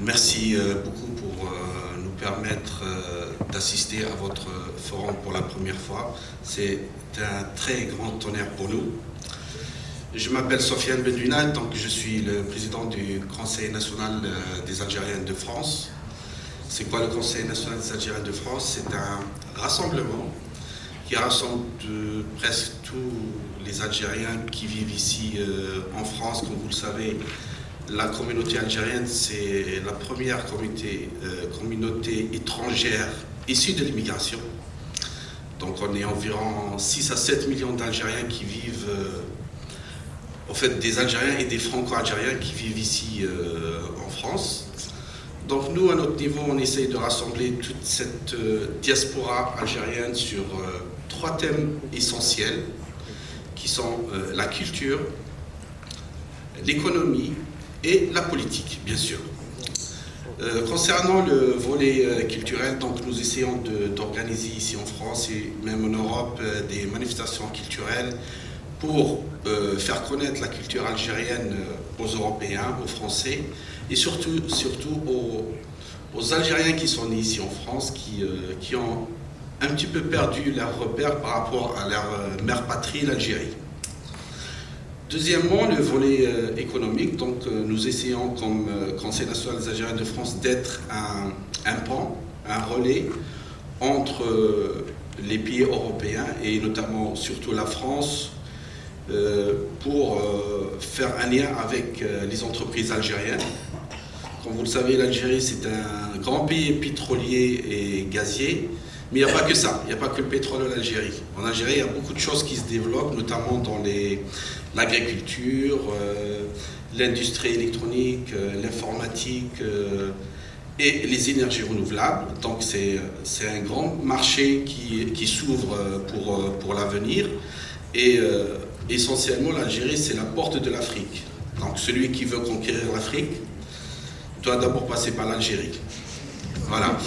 Merci beaucoup pour nous permettre d'assister à votre forum pour la première fois. C'est un très grand honneur pour nous. Je m'appelle Sofiane Benduina, donc je suis le président du Conseil national des Algériens de France. C'est quoi le Conseil national des Algériens de France? C'est un rassemblement qui rassemble presque tous les Algériens qui vivent ici en France. Comme vous le savez, la communauté algérienne, c'est la première communauté étrangère issue de l'immigration. Donc on est environ 6 à 7 millions d'Algériens qui vivent, en fait des Algériens et des Franco-Algériens qui vivent ici en France. Donc nous, à notre niveau, on essaye de rassembler toute cette diaspora algérienne sur 3 thèmes essentiels qui sont la culture, l'économie et la politique, bien sûr. Concernant le volet culturel, donc nous essayons d'organiser ici en France et même en Europe des manifestations culturelles pour faire connaître la culture algérienne aux Européens, aux Français et surtout aux Algériens qui sont nés ici en France, qui ont un petit peu perdu leurs repères par rapport à leur mère patrie, l'Algérie. Deuxièmement, le volet économique. Donc, nous essayons, comme Conseil national des Algériens de France, d'être un pont, un relais entre les pays européens et notamment surtout la France pour faire un lien avec les entreprises algériennes. Comme vous le savez, l'Algérie, c'est un grand pays pétrolier et gazier. Mais il n'y a pas que ça, il n'y a pas que le pétrole en Algérie. En Algérie, il y a beaucoup de choses qui se développent, notamment dans l'agriculture, l'industrie électronique, l'informatique et les énergies renouvelables. Donc c'est un grand marché qui s'ouvre pour l'avenir. Et essentiellement, l'Algérie, c'est la porte de l'Afrique. Donc celui qui veut conquérir l'Afrique doit d'abord passer par l'Algérie. Voilà.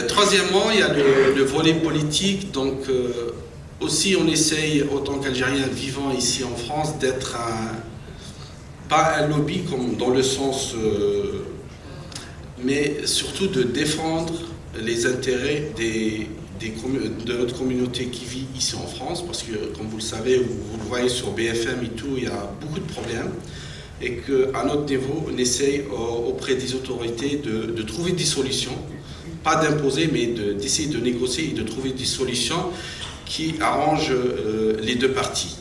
Troisièmement, il y a le volet politique. Donc aussi, on essaye, autant qu'Algériens vivant ici en France, d'être pas un lobby comme dans le sens, mais surtout de défendre les intérêts de notre communauté qui vit ici en France, parce que, comme vous le savez, vous le voyez sur BFM et tout, il y a beaucoup de problèmes, et qu'à notre niveau, on essaye auprès des autorités de trouver des solutions, pas d'imposer, mais d'essayer de négocier et de trouver des solutions qui arrangent les deux parties.